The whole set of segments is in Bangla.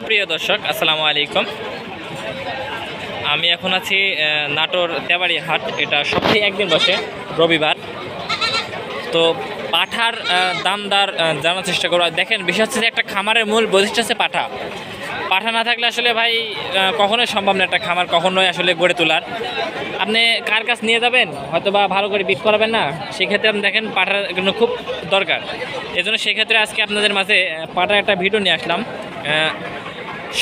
প্রিয় দর্শক আসসালামু আলাইকুম। আমি এখন আছি নাটোর তেবাড়ি হাট। এটা সপ্তাহে একদিন বসে, রবিবার। তো পাঠার দাম দর জানার চেষ্টা করবো। দেখেন, বিশেষ হচ্ছে যে একটা খামারের মূল বৈশিষ্ট্য হচ্ছে পাঠা। পাঠা না থাকলে আসলে ভাই কখনোই সম্ভব না একটা খামার কখনোই আসলে গড়ে তোলার। আপনি কার কাছ নিয়ে যাবেন, হয়তো বা ভালো করে বিট করাবেন না, সেক্ষেত্রে আপনি দেখেন পাঠার কিন্তু খুব দরকার। এই জন্য সেক্ষেত্রে আজকে আপনাদের মাঝে পাঠার একটা ভিডিও নিয়ে আসলাম,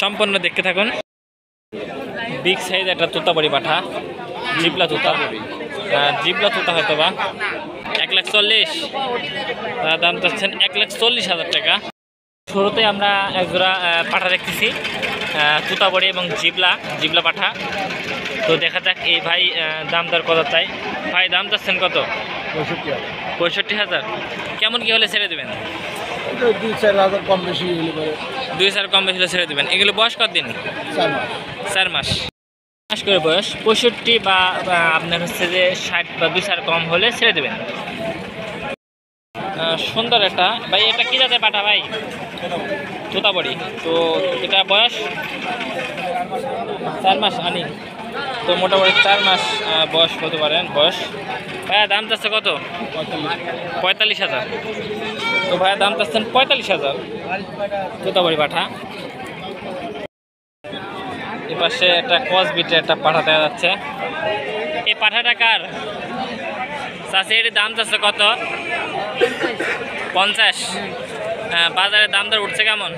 সম্পূর্ণ দেখতে থাকুন। বিগ সাইজ একটা তোতাবড়ি পাঠা, জিবলা তোতা, জিবলা তোতা হয়তো বা 1,40,000 দাম চাচ্ছেন 1,40,000 টাকা। শুরুতে আমরা একজোড়া পাঠা দেখতেছি, তোতাবড়ি এবং জিবলা পাঠা। তো দেখা যাক এই ভাই দাম দর কত চাই। ভাই দাম চাচ্ছেন কত? 65,000। কেমন কি হলে ছেড়ে দেবেন? 2-4 কম বেশি হলে 2-4 কম বেশি হলে ছেড়ে দেবেন। এগুলো বয়স কত দিন? 4 মাস করে বয়স। 65 বা আপনার হচ্ছে যে 60 বা 2-4 কম হলে ছেড়ে দেবেন। সুন্দর একটা ভাই, এটা কি জাতের পাঠা ভাই? তোতাবড়ি। তো এটা বয়স 4 মাস আনি, তো মোটামুটি 4 মাস বয়স হতে পারেন বয়স। ভাইয়া দাম চাচ্ছে কত? 45,000। তো ভাইয়া দাম চাচ্ছেন 45,000 তোতাবড়ি পাঠা। এ পাশে একটা কসবিটে একটা পাঠা দেখা যাচ্ছে। এই পাঠাটা কার? চাষি এর দাম চাচ্ছে কত? 50। বাজারে দাম দর উঠছে কেমন?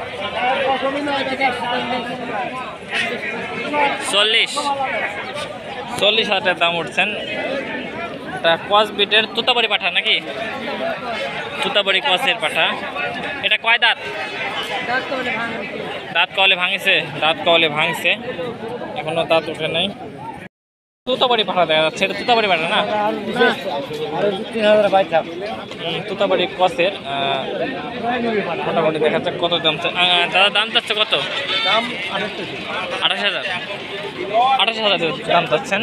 40,000 দাম উঠছেন। এটা কসবিটের তোতাবড়ি পাঠা নাকি? তোতাবড়ি কসের পাঠা। এটা কয় দাঁত? দাঁত কলে ভাঙছে, এখনো দাঁত উঠে নাই। তোতাবড়ি পাঠা দেখা যাচ্ছে। এটা তোতাবড়ি পাঠা না? তোতাবড়ি কসের মোটামুটি দেখা যাচ্ছে। কত দাম? দাদা দাম চাচ্ছে কত? 28,000 দাম চাচ্ছেন।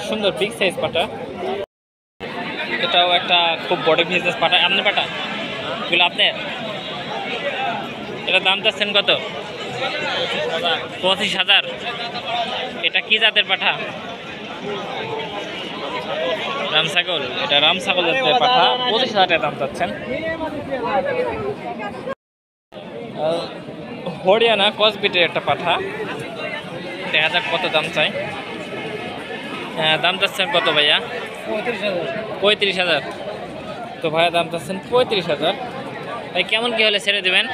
সুন্দর বিগ সাইজ পাঠা। এটাও একটা খুব বড় বিজনেস পাঠা। আপনার পাঠা এগুলো আপনার? এটার দাম চাচ্ছেন কত? 25,000। এটা কি জাতের পাঠা? রামছাগল। এটা রামছাগল জাতের পাঠা। 25,000 দাম চাচ্ছেন। হরিয়ানা কসবিটের একটা পাঠা। দেখা যাক কত দাম চাই। দাম চাচ্ছেন কত ভাইয়া? 35,000। তো ভাইয়া দাম চাচ্ছেন 35,000। ভাই কেমন কি হলে ছেড়ে দেবেন?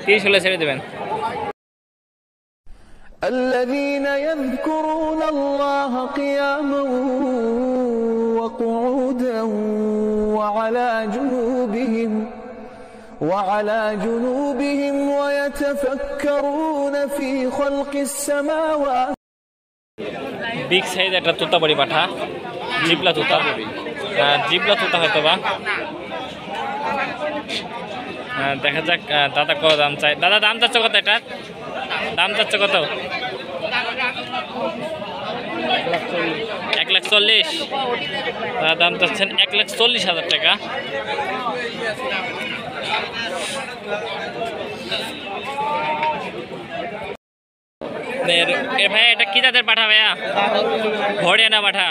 30 হলে ছেড়ে দেবেন। الذين يذكرون الله قياما وقعودا وعلى جنوبهم ويتفكرون في خلق السماوات। বিগ সাইজ একটা তোতাবড়ি পাঠা, জিবলা তোতা হয়তো বা। দেখা যাক দাদা কত দাম চাই। দাদা দাম চাচ্ছে কত? এটার দাম চাচ্ছে কত? 1,40,000। দাম চাচ্ছেন 1,40,000 টাকা। ভাই এটা কি জাতের পাঠা ভাইয়া? হরিয়ানা পাঠা।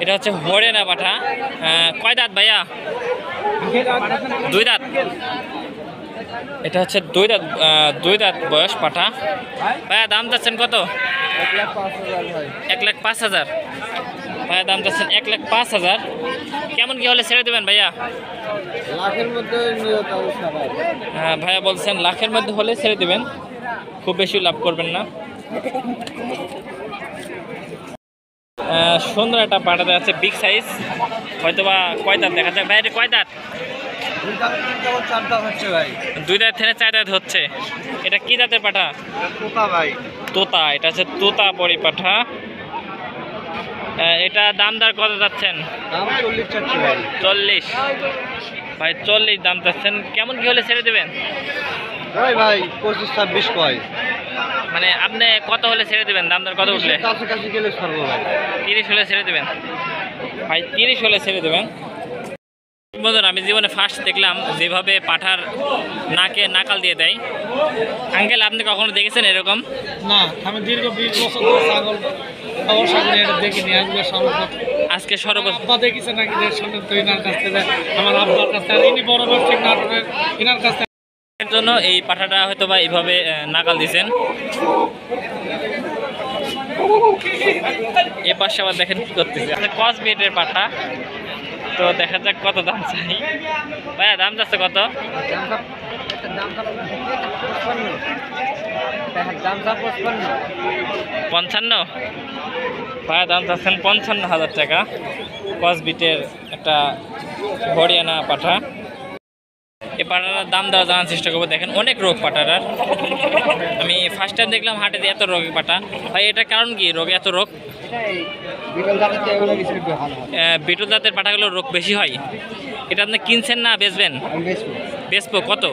এটা হচ্ছে হরিয়ানা পাঠা। কয় দাঁত ভাইয়া? 2 দাঁত। এটা হচ্ছে 2 দাঁত বয়স পাঠা। ভাইয়া দাম চাচ্ছেন কত? 1,05,000। ভাইয়া দাম চাচ্ছেন 1,05,000। কেমন কি হলে ছেড়ে দেবেন ভাইয়া? লাখের মধ্যে ভাইয়া বলছেন লাখের মধ্যে হলে ছেড়ে দেবেন, খুব বেশি লাভ করবেন না। সুন্দর একটা পাঠা দেখা যাচ্ছে, বিগ সাইজ, হয়তো বা কয় দাঁত দেখা যাক। ভাই এটা কয় দাঁত? 2 দাঁত থেকে 4 দাঁত হচ্ছে। এটা কি জাতের পাঠা? তোতা। এটা হচ্ছে তোতাবড়ি পাঠা। এটা দাম দর কত যাচ্ছেন? 40। ভাই 40 দাম চাচ্ছেন। কেমন কি হলে ছেড়ে দেবেন? ভাই 25-26 কয়। মানে আপনি কত হলে ছেড়ে দেবেন? দাম দর কত উঠলে? কাছাকাছি গেলে ছাড়বো ভাই। 30 হলে ছেড়ে দেবেন। ভাই 30 হলে ছেড়ে দেবেন। বন্ধুরা আমি জীবনে ফার্স্ট দেখলাম যেভাবে পাঠার নাকে নাকাল দিয়ে দেয়। আঙ্কেল আপনি কখনো দেখেছেন এরকম? না, আমি দীর্ঘ 20 বছর ধরে ছাগল খাওয়ার সামনে এটা দেখিনি। আজকে সর্বপ্রথম আব্বা দেখেছে নাকি যে শুনে তো ইনার কাছ থেকে, আমার আব্বার কাছ থেকে, ইনি বড় ব্যবসায়িক নাটকের, ইনার কাছ থেকে এর জন্য এই পাঠাটা হয়তো বা এইভাবে নাকাল দিয়েছেন। এ পাশে আবার দেখেন কি করতেছে, কস বিটের পাঠা। তো দেখা যাক কত দাম চাই। ভাইয়া দাম যাচ্ছে কত? পঞ্চান্ন। ভাইয়া দাম চাচ্ছেন 55,000 টাকা। কস বিটের একটা হরিয়ানা পাঠা। এই পাটাটার দাম দেওয়া জানার চেষ্টা করবো। দেখেন অনেক রোগ পাটাটার। আমি ফার্স্ট টাইম দেখলাম হাটে এত রোগের পাটা। ভাই এটার কারণ কি রোগে এত রোগ? বিটল জাতের পাটাগুলো রোগ বেশি হয়। এটা আপনি কিনছেন না বেচবেন? বেচবো। কত?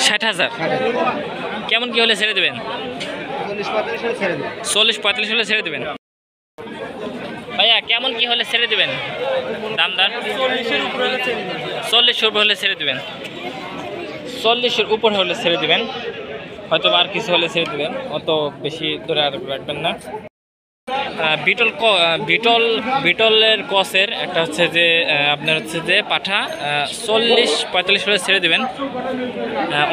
60,000। কেমন কি হলে ছেড়ে দেবেন? 40-45 হলে ছেড়ে দেবেন। ভাইয়া কেমন কি হলে ছেড়ে দেবেন? দামদার 40-এর উপর হলে ছেড়ে দেবেন। 40-এর উপর হলে ছেড়ে দেবেন, হয়তো আর কিছু হলে ছেড়ে দেবেন, অত বেশি ধরে আর রাখবেন না। বিটলের কসের একটা হচ্ছে যে আপনার হচ্ছে যে পাঠা 40-45 হলে ছেড়ে দেবেন।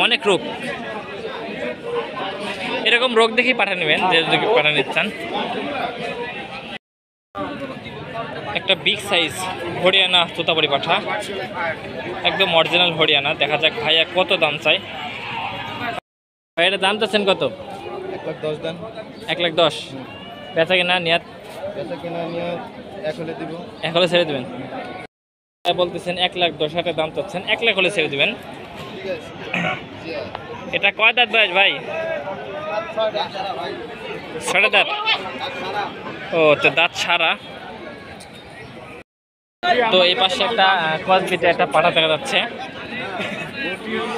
অনেক রোগ, এরকম রোগ দেখেই পাঠা নেবেন যে যদি পাঠা নিতে চান। একটা বিগ সাইজ হরিয়ানা তোতাপুরি পাঠা, একদম অরিজিনাল হরিয়ানা। দেখা যাক ভাইয়া কত দাম চাই। ভাইয়ার দাম চাচ্ছেন কত? 1,10,000 দেন। 1,10,000। বেচা কিনা নিয়াত? বেচা কিনা নিয়ে 1 হলে দিব। 1 হলে ছেড়ে দেবেন। বলতেছেন 1,10,000 দাম চাচ্ছেন, 1 লাখ হলে ছেড়ে দেবেন। এটা কয় দাঁত বয়স ভাই? 6 দাঁত। ও তো দাঁত সারা। তো এই পাশে একটা কসবিতে একটা পাঠা দেখা যাচ্ছে।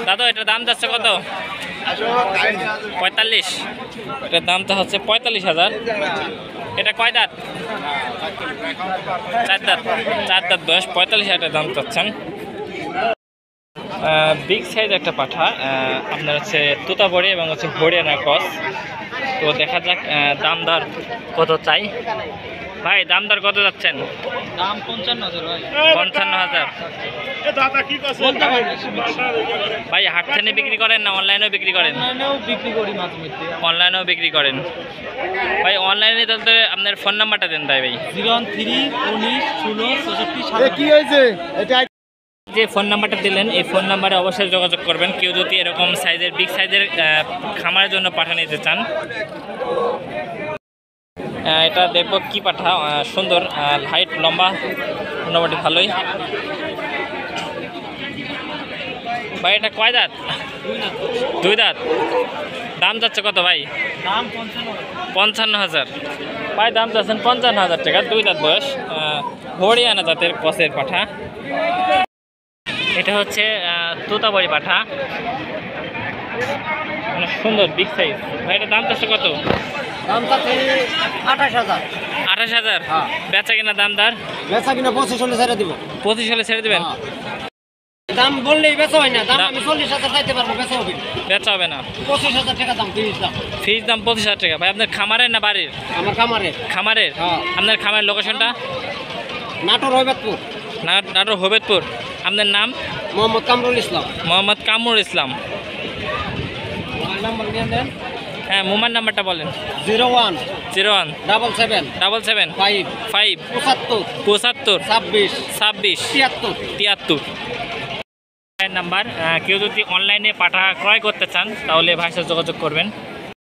দাদা এটার দাম যাচ্ছে কত? 45। এটার দামটা হচ্ছে 45,000। এটা কয় দাঁত? 4 দাঁত। 4 দাঁত বয়স, 45,000 দাম চাচ্ছেন। বিগ সাইজ একটা পাঠা, আপনার হচ্ছে তোতাপুরি এবং হচ্ছে হরিয়ানা ক্রস। তো দেখা যাক দামদার কত চাই। ভাই দামদার কত যাচ্ছেন? দাম 55,000 ভাই। 55,000। ভাই হাট থেকে বিক্রি করেন না অনলাইনেও বিক্রি করেন? বিক্রি করি মাঝে মধ্যে। অনলাইনেও বিক্রি করেন ভাই? অনলাইনে তাহলে আপনার ফোন নাম্বারটা দেন তাই ভাই। 013191667। কি হয়েছে এটা? যে ফোন নাম্বারটা দিলেন এই ফোন নাম্বারে অবশ্যই যোগাযোগ করবেন কেউ যদি এরকম সাইজের বিগ সাইজের খামারের জন্য পাঠা নিতে চান। এটা দেখবো কি পাঠা, সুন্দর হাইট লম্বা মোটামুটি ভালোই। ভাই এটা কয় দাঁত? 2 দাঁত। দাম যাচ্ছে কত ভাই? দাম 55,000। ভাই দাম যাচ্ছেন 55,000 টাকা। 2 দাঁত বয়স, হরিয়ানা জাতের কসের পাঠা। এটা হচ্ছে তোতাপুরি পাঠা, মানে সুন্দর বিগ সাইজ। ভাই এটা দাম যাচ্ছে কত? দাম চাচ্ছি 28,000। 28,000। হ্যাঁ। বেচা কিনা দামদার? বেচা কিনা 25 হলে ছেড়ে দিব। 25 হলে ছেড়ে দেবেন? দাম বললেই বেচা হয় না। দাম আমি 40,000 চাইতে পারবো, বেচা হবে। বেচা হবে না। 25,000 টাকা দাম, 30 দাম। ফিজ দাম 25,000 টাকা। ভাই আপনার খামারের না বাড়ির? আমার খামারে। খামারের। হ্যাঁ। আপনার খামারের লোকেশনটা? নাটোর হবিবপুর। নাটোর হবিবপুর। আপনার নাম? মোহাম্মদ কামরুল ইসলাম। মোহাম্মদ কামরুল ইসলাম। মোবাইল নাম্বার নিয়ে দেন। হ্যাঁ মোবাইল নাম্বারটা বলেন। 01 01 77 77 5 5 75 75 26 26 73 73 নাম্বার। কেউ যদি অনলাইনে পাঠা ক্রয় করতে চান তাহলে ভাইয়ের সাথে যোগাযোগ করবেন।